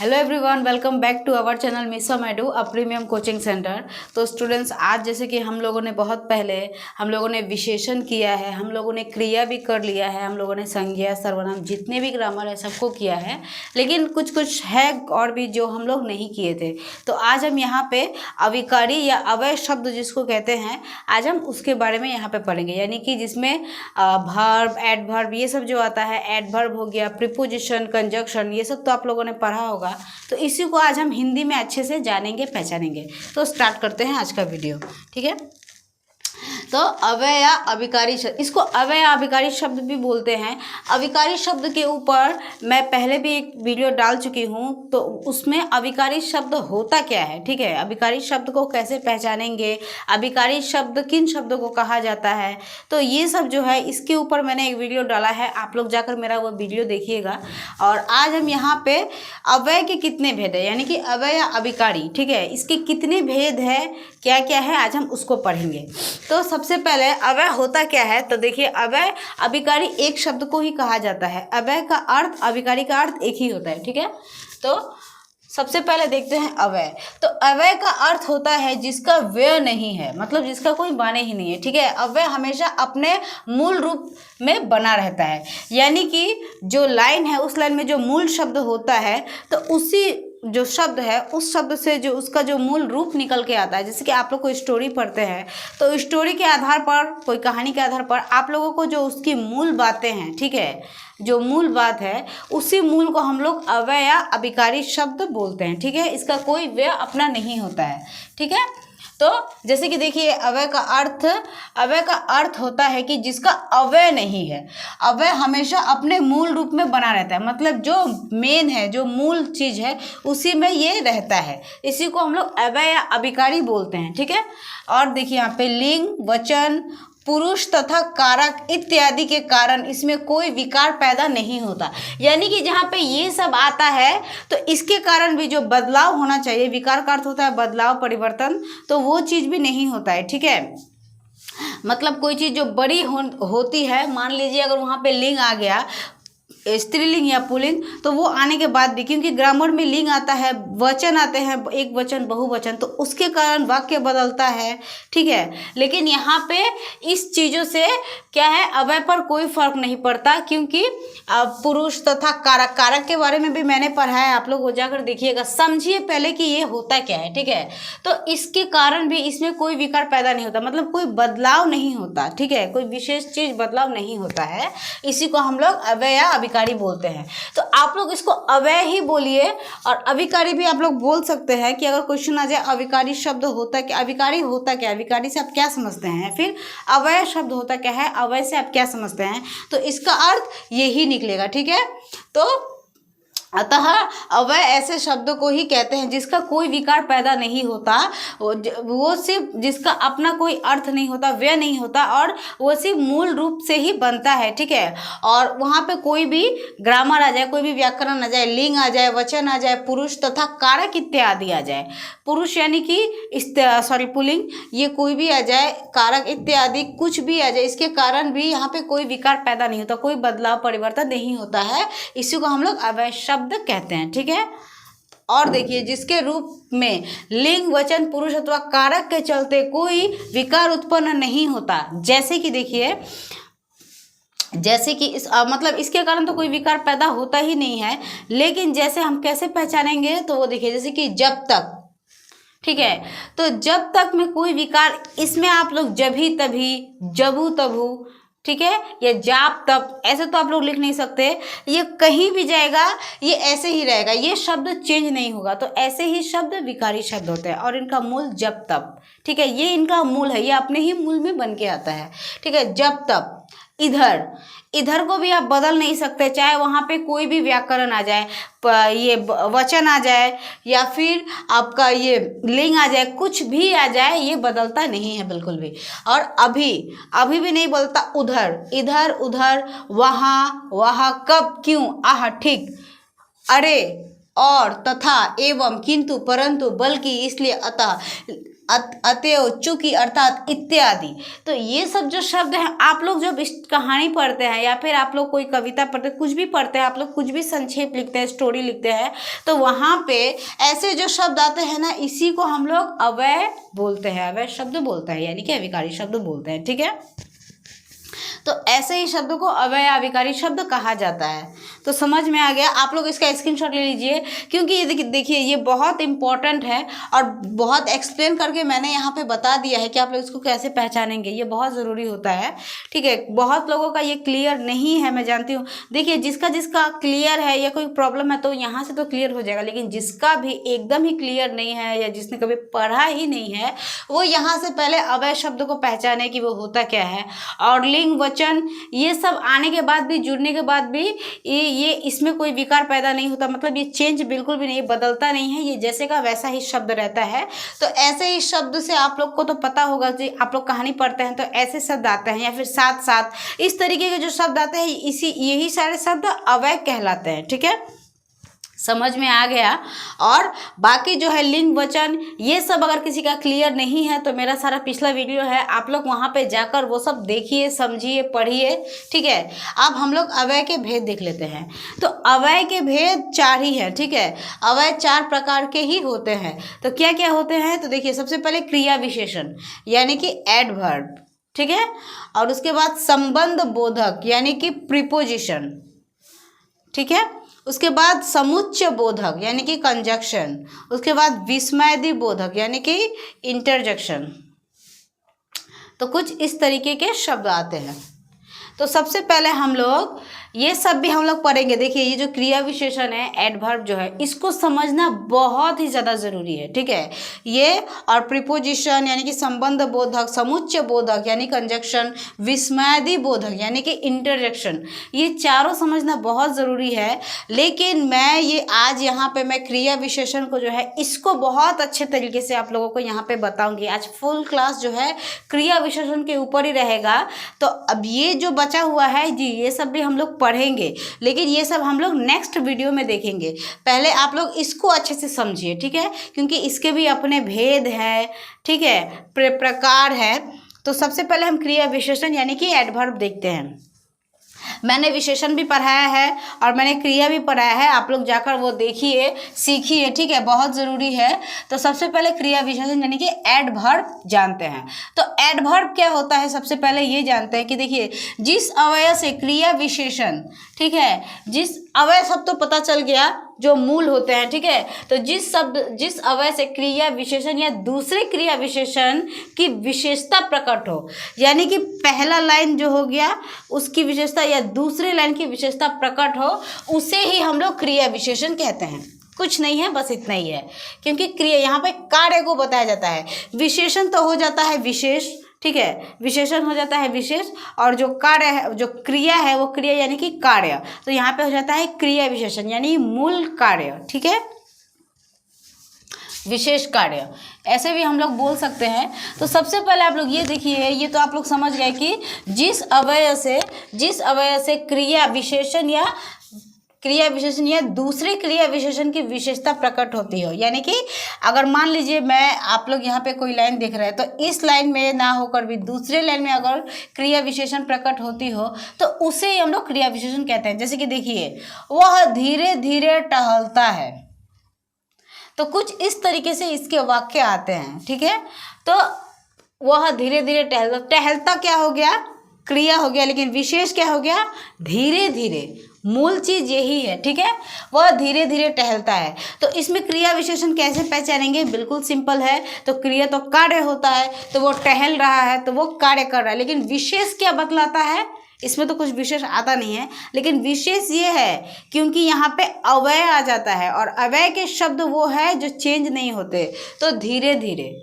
Hello everyone, welcome back to our channel मिसो मैडू a premium coaching centre. तो students, आज जैसे कि हम लोगों ने बहुत पहले हम लोगों ने विशेषण किया है, हम लोगों ने क्रिया भी कर लिया है, हम लोगों ने संज्ञा सर्वनाम जितने भी ग्रामर है सबको किया है, लेकिन कुछ कुछ है और भी जो हम लोग नहीं किए थे। तो आज हम यहाँ पे अविकारी या अव्यय शब्द जिसको कहते हैं, आज हम उसके बारे में यहाँ पे पढ़ेंगे। यानी कि जिसमें वर्ब, एडवर्ब ये सब जो आता है, एडवर्ब हो गया, प्रीपोजिशन, कंजक्शन, ये सब तो आप लोगों ने पढ़ा होगा। तो इसी को आज हम हिंदी में अच्छे से जानेंगे, पहचानेंगे। तो स्टार्ट करते हैं आज का वीडियो, ठीक है। तो अव्यय या अविकारी शब्द, इसको अव्यय या अविकारी शब्द भी बोलते हैं। अविकारी शब्द के ऊपर मैं पहले भी एक वीडियो डाल चुकी हूँ, तो उसमें अविकारी शब्द होता क्या है, ठीक है, अविकारी शब्द को कैसे पहचानेंगे, अविकारी शब्द किन शब्दों को कहा जाता है, तो ये सब जो है इसके ऊपर मैंने एक वीडियो डाला है, आप लोग जाकर मेरा वो वीडियो देखिएगा। और आज हम यहाँ पे अव्यय के कितने भेद है, यानी कि अव्यय या अविकारी, ठीक है, इसके कितने भेद है, क्या क्या है, आज हम उसको पढ़ेंगे। तो सबसे पहले अव्यय होता क्या है, तो देखिए अव्यय अविकारी एक शब्द को ही कहा जाता है। अव्यय का अर्थ, अविकारी का अर्थ एक ही होता है, ठीक है। तो सबसे पहले देखते हैं अव्यय। तो अव्यय का अर्थ होता है जिसका व्यय नहीं है, मतलब जिसका कोई माने ही नहीं है, ठीक है। अव्यय हमेशा अपने मूल रूप में बना रहता है, यानी कि जो लाइन है उस लाइन में जो मूल शब्द होता है, तो उसी जो शब्द है उस शब्द से जो उसका जो मूल रूप निकल के आता है। जैसे कि आप लोग कोई स्टोरी पढ़ते हैं, तो स्टोरी के आधार पर, कोई कहानी के आधार पर आप लोगों को जो उसकी मूल बातें हैं, ठीक है, जो मूल बात है उसी मूल को हम लोग अव्यय या अविकारी शब्द बोलते हैं, ठीक है। इसका कोई व्यय अपना नहीं होता है, ठीक है। तो जैसे कि देखिए अव्यय का अर्थ होता है कि जिसका अव्यय नहीं है। अव्यय हमेशा अपने मूल रूप में बना रहता है, मतलब जो मेन है, जो मूल चीज है उसी में ये रहता है। इसी को हम लोग अव्यय या अविकारी बोलते हैं, ठीक है। और देखिए यहाँ पे लिंग, वचन, पुरुष तथा कारक इत्यादि के कारण इसमें कोई विकार पैदा नहीं होता। यानी कि जहाँ पे ये सब आता है तो इसके कारण भी जो बदलाव होना चाहिए, विकार का अर्थ होता है बदलाव, परिवर्तन, तो वो चीज़ भी नहीं होता है, ठीक है। मतलब कोई चीज़ जो बड़ी होती है, मान लीजिए अगर वहाँ पे लिंग आ गया, स्त्रीलिंग या पुल्लिंग, तो वो आने के बाद भी, क्योंकि ग्रामर में लिंग आता है, वचन आते हैं, एक वचन, बहुवचन, तो उसके कारण वाक्य बदलता है, ठीक है। लेकिन यहाँ पे इस चीज़ों से क्या है, अव्यय पर कोई फर्क नहीं पड़ता, क्योंकि पुरुष तथा कारक, कारक के बारे में भी मैंने पढ़ा है, आप लोग वो जाकर देखिएगा, समझिए पहले कि ये होता क्या है, ठीक है। तो इसके कारण भी इसमें कोई विकार पैदा नहीं होता, मतलब कोई बदलाव नहीं होता, ठीक है, कोई विशेष चीज़ बदलाव नहीं होता है। इसी को हम लोग अव्यय या अविकारी बोलते हैं। तो आप लोग इसको अव्यय ही बोलिए, और अविकारी भी आप लोग बोल सकते हैं कि अगर क्वेश्चन आ जाए अविकारी शब्द होता क्या, अविकारी होता क्या, अविकारी से आप क्या समझते हैं, फिर अव्यय शब्द होता क्या है, अव्यय से आप क्या समझते हैं, तो इसका अर्थ यही निकलेगा, ठीक है। तो अतः अव्यय ऐसे शब्दों को ही कहते हैं जिसका कोई विकार पैदा नहीं होता, वो सिर्फ जिसका अपना कोई अर्थ नहीं होता, व्यय नहीं होता, और वो सिर्फ मूल रूप से ही बनता है, ठीक है। और वहाँ पे कोई भी ग्रामर आ जाए, कोई भी व्याकरण आ जाए, लिंग आ जाए, वचन आ जाए, पुरुष तथा कारक इत्यादि आ जाए, पुरुष यानी कि पुल्लिंग, ये कोई भी आ जाए, कारक इत्यादि कुछ भी आ जाए, इसके कारण भी यहाँ पे कोई विकार पैदा नहीं होता, कोई बदलाव परिवर्तन नहीं होता है। इसी को हम लोग अव्यय शब्द कहते हैं, ठीक है। और देखिए जिसके रूप में लिंग, वचन, पुरुष अथवा कारक के चलते कोई विकार उत्पन्न नहीं होता, जैसे कि देखिए, जैसे कि मतलब इसके कारण तो कोई विकार पैदा होता ही नहीं है, लेकिन जैसे हम कैसे पहचानेंगे, तो वो देखिए, जैसे कि जब तक, ठीक है, तो जब तक में कोई विकार, इसमें आप लोग जभी तभी, जबू तबू, ठीक है, या जाप तब, ऐसे तो आप लोग लिख नहीं सकते, ये कहीं भी जाएगा, ये ऐसे ही रहेगा, ये शब्द चेंज नहीं होगा। तो ऐसे ही शब्द विकारी शब्द होते हैं, और इनका मूल जब तब, ठीक है, ये इनका मूल है, ये अपने ही मूल में बन के आता है, ठीक है। जब तब, इधर, इधर को भी आप बदल नहीं सकते, चाहे वहाँ पे कोई भी व्याकरण आ जाए, ये वचन आ जाए, या फिर आपका ये लिंग आ जाए, कुछ भी आ जाए, ये बदलता नहीं है बिल्कुल भी। और अभी, अभी भी नहीं बदलता। उधर, इधर, उधर, वहाँ, वहाँ, कब, क्यों, आह, ठीक, अरे, और, तथा, एवं, किंतु, परंतु, बल्कि, इसलिए, अतः, अतएव, चूंकि, अर्थात, इत्यादि। तो ये सब जो शब्द हैं, आप लोग जब इस कहानी पढ़ते हैं या फिर आप लोग कोई कविता पढ़ते हैं, कुछ भी पढ़ते हैं, आप लोग कुछ भी संक्षेप लिखते हैं, स्टोरी लिखते हैं, तो वहाँ पे ऐसे जो शब्द आते हैं ना, इसी को हम लोग अव्यय बोलते हैं, अव्यय शब्द बोलते हैं, यानी कि अविकारी शब्द बोलते हैं। ठीक है, तो ऐसे ही शब्द को अव्यय अविकारी शब्द कहा जाता है। तो समझ में आ गया? आप लोग इसका स्क्रीनशॉट ले लीजिए, क्योंकि ये देखिए ये बहुत इंपॉर्टेंट है और बहुत एक्सप्लेन करके मैंने यहाँ पे बता दिया है कि आप लोग इसको कैसे पहचानेंगे, ये बहुत ज़रूरी होता है। ठीक है, बहुत लोगों का ये क्लियर नहीं है, मैं जानती हूँ। देखिए, जिसका जिसका क्लियर है या कोई प्रॉब्लम है तो यहाँ से तो क्लियर हो जाएगा, लेकिन जिसका भी एकदम ही क्लियर नहीं है या जिसने कभी पढ़ा ही नहीं है, वो यहाँ से पहले अव्यय शब्द को पहचाने कि वो होता क्या है। और लिंग, वचन, ये सब आने के बाद भी, जुड़ने के बाद भी ये इसमें कोई विकार पैदा नहीं होता, मतलब ये चेंज बिल्कुल भी नहीं, बदलता नहीं है, ये जैसे का वैसा ही शब्द रहता है। तो ऐसे ही शब्द से आप लोग को तो पता होगा कि आप लोग कहानी पढ़ते हैं तो ऐसे शब्द आते हैं, या फिर साथ साथ, इस तरीके के जो शब्द आते हैं, यही सारे शब्द अव्यय कहलाते हैं। ठीक है, समझ में आ गया? और बाकी जो है लिंग, वचन, ये सब अगर किसी का क्लियर नहीं है तो मेरा सारा पिछला वीडियो है, आप लोग वहाँ पे जाकर वो सब देखिए, समझिए, पढ़िए। ठीक है, अब हम लोग अव्यय के भेद देख लेते हैं। तो अव्यय के भेद 4 ही है। ठीक है, अव्यय 4 प्रकार के ही होते हैं। तो क्या क्या होते हैं? तो देखिए, सबसे पहले क्रिया विशेषण, यानी कि एडवर्ब। ठीक है, और उसके बाद संबंध बोधक, यानी कि प्रीपोजिशन। ठीक है, उसके बाद समुच्चय बोधक, यानी कि कंजक्शन। उसके बाद विस्मयादि बोधक, यानी कि इंटरजेक्शन। तो कुछ इस तरीके के शब्द आते हैं। तो सबसे पहले हम लोग ये सब भी हम लोग पढ़ेंगे। देखिए, ये जो क्रिया विशेषण है, एडवर्ब जो है, इसको समझना बहुत ही ज़्यादा ज़रूरी है। ठीक है, ये और प्रीपोजिशन यानी कि संबंध बोधक, समुच्चय बोधक यानी कंजक्शन, विस्मयादि बोधक यानी कि इंटरजेक्शन, ये चारों समझना बहुत ज़रूरी है। लेकिन मैं ये आज यहाँ पे मैं क्रिया विशेषण को जो है, इसको बहुत अच्छे तरीके से आप लोगों को यहाँ पे बताऊँगी। आज फुल क्लास जो है क्रिया विशेषण के ऊपर ही रहेगा। तो अब ये जो बचा हुआ है जी, ये सब भी हम लोग पढ़ेंगे, लेकिन ये सब हम लोग नेक्स्ट वीडियो में देखेंगे। पहले आप लोग इसको अच्छे से समझिए। ठीक है, क्योंकि इसके भी अपने भेद हैं। ठीक है, प्रकार है। तो सबसे पहले हम क्रिया विशेषण यानी कि एडवर्ब देखते हैं। मैंने विशेषण भी पढ़ाया है और मैंने क्रिया भी पढ़ाया है, आप लोग जाकर वो देखिए, सीखिए। ठीक है, बहुत ज़रूरी है। तो सबसे पहले क्रिया विशेषण यानी कि एडवर्ब जानते हैं। तो एडवर्ब क्या होता है, सबसे पहले ये जानते हैं कि देखिए, जिस अवयव से क्रिया विशेषण, ठीक है, जिस अवयव, सब तो पता चल गया जो मूल होते हैं। ठीक है, तो जिस अवयव से क्रिया विशेषण या दूसरे क्रिया विशेषण की विशेषता प्रकट हो, यानी कि पहला लाइन जो हो गया उसकी विशेषता या दूसरे लाइन की विशेषता प्रकट हो, उसे ही हम लोग क्रिया विशेषण कहते हैं। कुछ नहीं है, बस इतना ही है, क्योंकि क्रिया यहाँ पे कार्य को बताया जाता है। विशेषण तो हो जाता है विशेष। ठीक है, विशेषण हो जाता है विशेष, और जो कार्य है, जो क्रिया है, वो क्रिया यानी कि कार्य। तो यहाँ पे हो जाता है क्रिया विशेषण यानी मूल कार्य। ठीक है, विशेष कार्य, ऐसे भी हम लोग बोल सकते हैं। तो सबसे पहले आप लोग ये देखिए, ये तो आप लोग समझ गए कि जिस अवयव से क्रिया विशेषण या दूसरे क्रिया विशेषण की विशेषता प्रकट होती हो, यानी कि अगर मान लीजिए मैं, आप लोग यहाँ पे कोई लाइन देख रहे हैं, तो इस लाइन में ना होकर भी दूसरे लाइन में अगर क्रिया विशेषण प्रकट होती हो तो उसे हम लोग क्रिया विशेषण कहते हैं। जैसे कि देखिए, वह धीरे धीरे टहलता है। तो कुछ इस तरीके से इसके वाक्य आते हैं। ठीक है, तो वह धीरे धीरे टहलता क्या हो गया, क्रिया हो गया, लेकिन विशेष क्या हो गया, धीरे धीरे। मूल चीज यही है। ठीक है, वह धीरे धीरे टहलता है। तो इसमें क्रिया विशेषण कैसे पहचानेंगे, बिल्कुल सिंपल है। तो क्रिया तो कार्य होता है, तो वो टहल रहा है तो वो कार्य कर रहा है, लेकिन विशेष क्या बतलाता है, इसमें तो कुछ विशेष आता नहीं है, लेकिन विशेष ये है क्योंकि यहाँ पे अव्यय आ जाता है, और अव्यय के शब्द वो है जो चेंज नहीं होते। तो धीरे धीरे,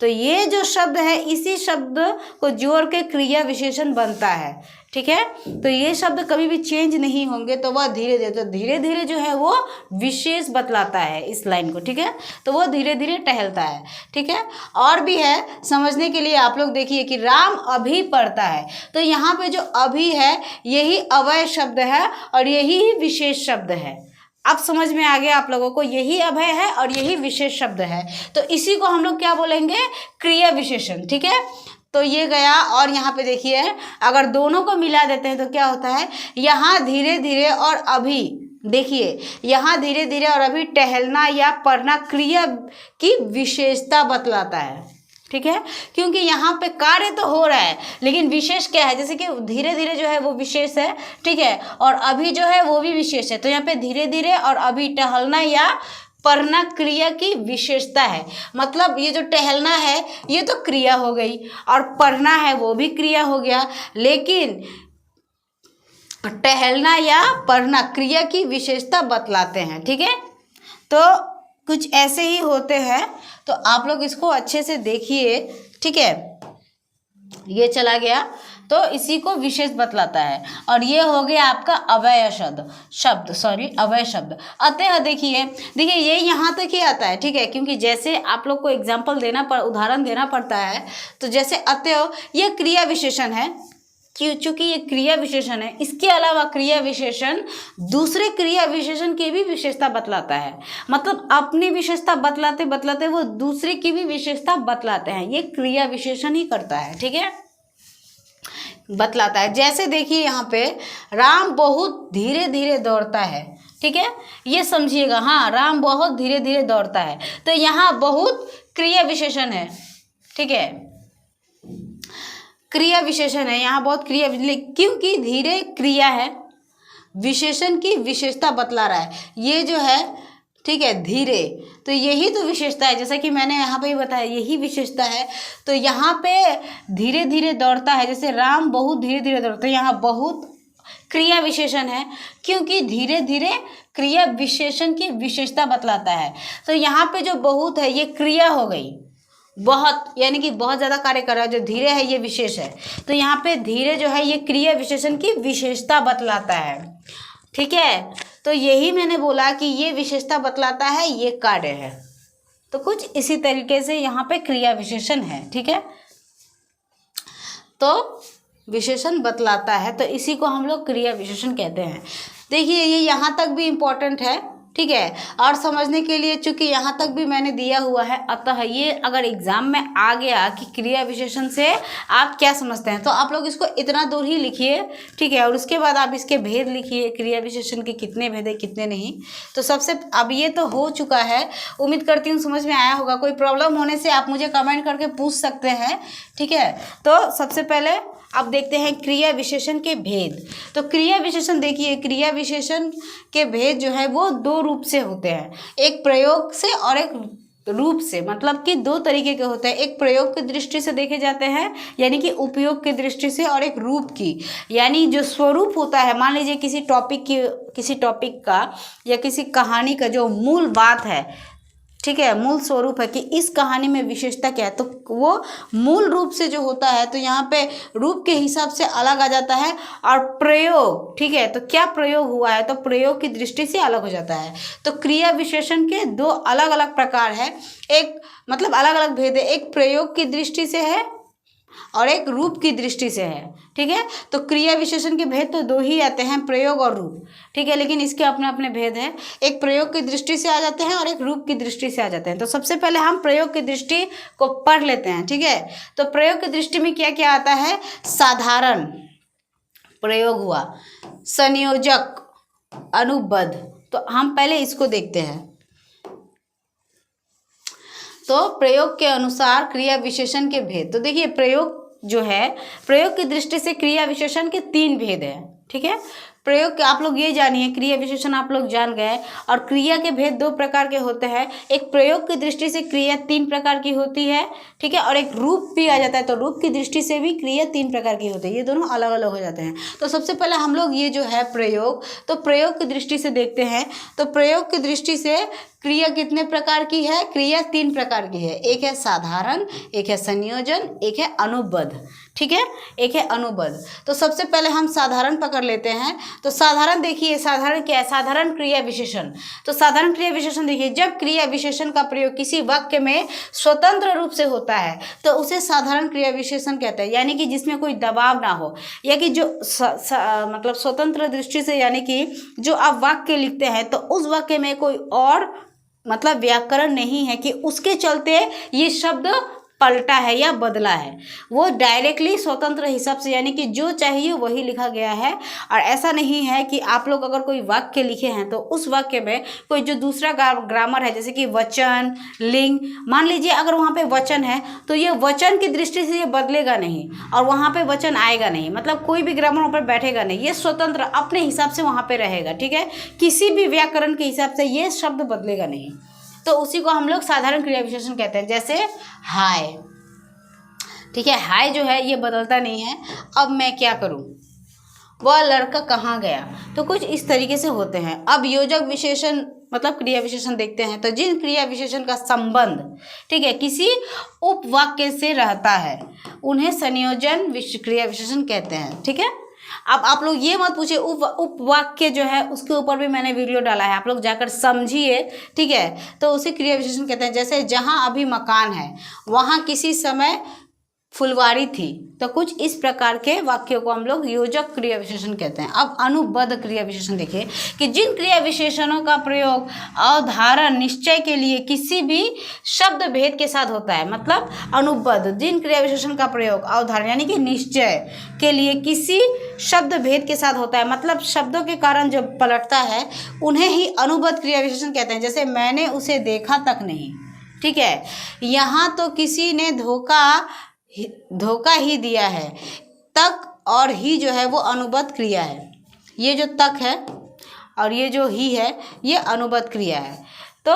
तो ये जो शब्द है, इसी शब्द को जोड़ के क्रिया विशेषण बनता है। ठीक है, तो ये शब्द कभी भी चेंज नहीं होंगे, तो वह धीरे धीरे, तो धीरे धीरे जो है वो विशेष बतलाता है इस लाइन को। ठीक है, तो वो धीरे धीरे टहलता है। ठीक है, और भी है समझने के लिए, आप लोग देखिए कि राम अभी पढ़ता है। तो यहाँ पे जो अभी है, यही अव्यय शब्द है और यही विशेष शब्द है। अब समझ में आ गया आप लोगों को, यही अभय है और यही विशेष शब्द है। तो इसी को हम लोग क्या बोलेंगे, क्रिया विशेषण। ठीक है, तो ये गया। और यहाँ पे देखिए, अगर दोनों को मिला देते हैं तो क्या होता है, यहाँ धीरे धीरे और अभी, देखिए यहाँ धीरे धीरे और अभी टहलना या पढ़ना क्रिया की विशेषता बतलाता है। ठीक है, क्योंकि यहाँ पे कार्य तो हो रहा है लेकिन विशेष क्या है, जैसे कि धीरे धीरे जो है वो विशेष है। ठीक है, और अभी जो है वो भी विशेष है। तो यहाँ पे धीरे धीरे और अभी टहलना या पढ़ना क्रिया की विशेषता है। मतलब ये जो टहलना है ये तो क्रिया हो गई और पढ़ना है वो भी क्रिया हो गया, लेकिन टहलना या पढ़ना क्रिया की विशेषता बतलाते हैं। ठीक है, तो कुछ ऐसे ही होते हैं। तो आप लोग इसको अच्छे से देखिए। ठीक है, ये चला गया, तो इसी को विशेष बतलाता है। और ये हो गया आपका अव्यय अव्यय शब्द। अतः देखिए ये यहाँ तक ही आता है। ठीक है, क्योंकि जैसे आप लोग को एग्जाम्पल उदाहरण देना पड़ता है। तो जैसे अतः ये क्रिया विशेषण है, चूंकि ये क्रिया विशेषण है, इसके अलावा क्रिया विशेषण दूसरे क्रिया विशेषण की भी विशेषता बतलाता है। मतलब अपनी विशेषता बतलाते बतलाते वो दूसरे की भी विशेषता बतलाते हैं। ये क्रिया विशेषण ही करता है। ठीक है, बतलाता है। जैसे देखिए यहाँ पे राम बहुत धीरे धीरे दौड़ता है। ठीक है, ये समझिएगा, हाँ राम बहुत धीरे धीरे दौड़ता है। तो यहाँ बहुत क्रिया विशेषण है। ठीक है, क्रिया विशेषण है, यहाँ बहुत क्रिया, क्योंकि धीरे क्रिया है, विशेषण की विशेषता बतला रहा है ये जो है। ठीक है, धीरे, तो यही तो विशेषता है, जैसा कि मैंने यहाँ पे ही बताया यही विशेषता है। तो यहाँ पे धीरे धीरे दौड़ता है, जैसे राम बहुत धीरे धीरे दौड़ता है, यहाँ बहुत क्रिया विशेषण है, क्योंकि धीरे धीरे क्रिया विशेषण की विशेषता बतलाता है। तो यहाँ पे जो बहुत है ये क्रिया हो गई, बहुत यानी कि बहुत ज़्यादा कार्य कर रहा है। जो धीरे है ये विशेष है, तो यहाँ पे धीरे जो है ये क्रिया विशेषण की विशेषता बतलाता है। ठीक है, तो यही मैंने बोला कि ये विशेषता बतलाता है, ये कार्य है। तो कुछ इसी तरीके से यहाँ पे क्रिया विशेषण है। ठीक है, तो विशेषण बतलाता है, तो इसी को हम लोग क्रिया विशेषण कहते हैं। देखिए ये यहाँ तक भी इम्पोर्टेंट है। ठीक है, और समझने के लिए चूंकि यहाँ तक भी मैंने दिया हुआ है, अतः ये अगर एग्जाम में आ गया कि क्रिया विशेषण से आप क्या समझते हैं, तो आप लोग इसको इतना दूर ही लिखिए। ठीक है, और उसके बाद आप इसके भेद लिखिए, क्रिया विशेषण के कितने भेद है कितने नहीं। तो सबसे अब ये तो हो चुका है, उम्मीद करती हूँ समझ में आया होगा। कोई प्रॉब्लम होने से आप मुझे कमेंट करके पूछ सकते हैं। ठीक है, तो सबसे पहले अब देखते हैं क्रिया विशेषण के भेद। तो क्रिया विशेषण देखिए, क्रिया विशेषण के भेद जो है वो दो रूप से होते हैं, एक प्रयोग से और एक रूप से। मतलब कि दो तरीके के होते हैं, एक प्रयोग की दृष्टि से देखे जाते हैं यानी कि उपयोग की दृष्टि से, और एक रूप की यानी जो स्वरूप होता है। मान लीजिए किसी टॉपिक का या किसी कहानी का जो मूल बात है, ठीक है, मूल स्वरूप है कि इस कहानी में विशेषता क्या है, तो वो मूल रूप से जो होता है, तो यहाँ पे रूप के हिसाब से अलग आ जाता है। और प्रयोग, ठीक है, तो क्या प्रयोग हुआ है, तो प्रयोग की दृष्टि से अलग हो जाता है। तो क्रिया विशेषण के दो अलग अलग प्रकार है, एक मतलब अलग अलग भेद है, एक प्रयोग की दृष्टि से है और एक रूप की दृष्टि से है। ठीक है, तो क्रिया विशेषण के भेद तो दो ही आते हैं, प्रयोग और रूप। ठीक है, लेकिन इसके अपने अपने भेद हैं, एक प्रयोग की दृष्टि से आ जाते हैं और एक रूप की दृष्टि से आ जाते हैं। तो सबसे पहले हम प्रयोग की दृष्टि को पढ़ लेते हैं। ठीक है, तो प्रयोग की दृष्टि में क्या क्या आता है, साधारण प्रयोग हुआ, संयोजक, अनुबद्ध। तो हम पहले इसको देखते हैं। तो प्रयोग के अनुसार क्रिया विशेषण के भेद। तो देखिए प्रयोग जो है, प्रयोग की दृष्टि से क्रिया विशेषण के तीन भेद हैं। ठीक है, प्रयोग आप लोग ये जानिए, क्रिया विशेषण आप लोग जान गए। और क्रिया के भेद दो प्रकार के होते हैं, एक प्रयोग की दृष्टि से क्रिया तीन प्रकार की होती है। ठीक है, और एक रूप भी आ जाता है, तो रूप की दृष्टि से भी क्रिया तीन प्रकार की होती है, ये दोनों अलग अलग हो जाते हैं। तो सबसे पहले हम लोग ये जो है प्रयोग, तो प्रयोग की दृष्टि से देखते हैं। तो प्रयोग की दृष्टि से क्रिया कितने प्रकार की है, क्रिया तीन प्रकार की है, एक है साधारण, एक है संयोजन, एक है अनुबद्ध। ठीक है, एक है अनुबद्ध। तो सबसे पहले हम साधारण पकड़ लेते हैं। तो साधारण देखिए, साधारण क्या है? साधारण क्रिया विशेषण। तो साधारण क्रिया विशेषण देखिए, जब क्रिया विशेषण का प्रयोग किसी वाक्य में स्वतंत्र रूप से होता है तो उसे साधारण क्रिया विशेषण कहते हैं, यानी कि जिसमें कोई दबाव ना हो, या कि जो मतलब स्वतंत्र दृष्टि से, यानी कि जो आप वाक्य लिखते हैं तो उस वाक्य में कोई और मतलब व्याकरण नहीं है कि उसके चलते ये शब्द पलटा है या बदला है। वो डायरेक्टली स्वतंत्र हिसाब से, यानी कि जो चाहिए वही लिखा गया है। और ऐसा नहीं है कि आप लोग अगर कोई वाक्य लिखे हैं तो उस वाक्य में कोई जो दूसरा ग्रामर है, जैसे कि वचन, लिंग, मान लीजिए अगर वहाँ पे वचन है तो ये वचन की दृष्टि से ये बदलेगा नहीं और वहाँ पे वचन आएगा नहीं, मतलब कोई भी ग्रामर वहाँ पर बैठेगा नहीं, ये स्वतंत्र अपने हिसाब से वहाँ पे रहेगा। ठीक है, किसी भी व्याकरण के हिसाब से ये शब्द बदलेगा नहीं। तो उसी को हम लोग साधारण क्रिया विशेषण कहते हैं। जैसे हाय, ठीक है, हाय जो है ये बदलता नहीं है। अब मैं क्या करूं, वह लड़का कहाँ गया, तो कुछ इस तरीके से होते हैं। अब योजक विशेषण मतलब क्रिया विशेषण देखते हैं। तो जिन क्रिया विशेषण का संबंध, ठीक है, किसी उपवाक्य से रहता है उन्हें संयोजन क्रिया विशेषण कहते हैं। ठीक है, अब आप लोग ये मत पूछिए, उपवाक्य जो है उसके ऊपर भी मैंने वीडियो डाला है, आप लोग जाकर समझिए। ठीक है, तो उसे क्रिया विशेषण कहते हैं। जैसे जहाँ अभी मकान है वहाँ किसी समय फुलवारी थी, तो कुछ इस प्रकार के वाक्यों को हम लोग योजक क्रिया विशेषण कहते हैं। अब अनुबद्ध क्रिया विशेषण देखिए कि जिन क्रिया विशेषणों का प्रयोग अवधारण निश्चय के लिए किसी भी शब्द भेद के साथ होता है, मतलब अनुबद्ध, जिन क्रिया विशेषण का प्रयोग अवधारण यानी कि निश्चय के लिए किसी शब्द भेद के साथ होता है, मतलब शब्दों के कारण जो पलटता है, उन्हें ही अनुबद्ध क्रिया विशेषण कहते हैं। जैसे मैंने उसे देखा तक नहीं, ठीक है, यहाँ तो किसी ने धोखा ही दिया है। तक और ही जो है वो अनुबद्ध क्रिया है। ये जो तक है और ये जो ही है ये अनुबद्ध क्रिया है। तो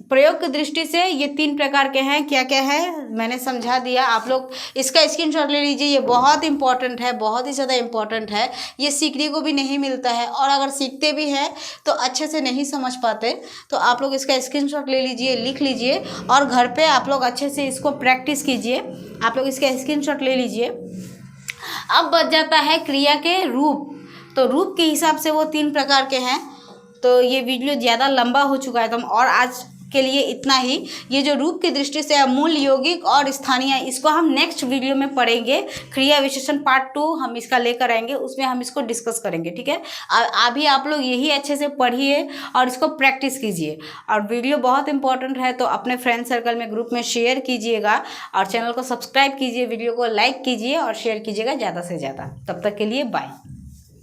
प्रयोग की दृष्टि से ये 3 प्रकार के हैं। क्या क्या है मैंने समझा दिया, आप लोग इसका स्क्रीनशॉट ले लीजिए। ये बहुत इंपॉर्टेंट है, बहुत ही ज़्यादा इंपॉर्टेंट है। ये सीखने को भी नहीं मिलता है, और अगर सीखते भी हैं तो अच्छे से नहीं समझ पाते। तो आप लोग इसका स्क्रीनशॉट ले लीजिए, लिख लीजिए, और घर पे आप लोग अच्छे से इसको प्रैक्टिस कीजिए। आप लोग इसका स्क्रीनशॉट ले लीजिए। अब बच जाता है क्रिया के रूप। तो रूप के हिसाब से वो 3 प्रकार के हैं। तो ये वीडियो ज़्यादा लंबा हो चुका है, तो हम और आज के लिए इतना ही। ये जो रूप की दृष्टि से मूल, यौगिक और स्थानीय, इसको हम नेक्स्ट वीडियो में पढ़ेंगे। क्रिया विशेषण पार्ट 2 हम इसका लेकर आएंगे, उसमें हम इसको डिस्कस करेंगे। ठीक है, अभी आप लोग यही अच्छे से पढ़िए और इसको प्रैक्टिस कीजिए। और वीडियो बहुत इंपॉर्टेंट है तो अपने फ्रेंड सर्कल में, ग्रुप में शेयर कीजिएगा, और चैनल को सब्सक्राइब कीजिए, वीडियो को लाइक कीजिए और शेयर कीजिएगा ज़्यादा से ज़्यादा। तब तक के लिए बाय।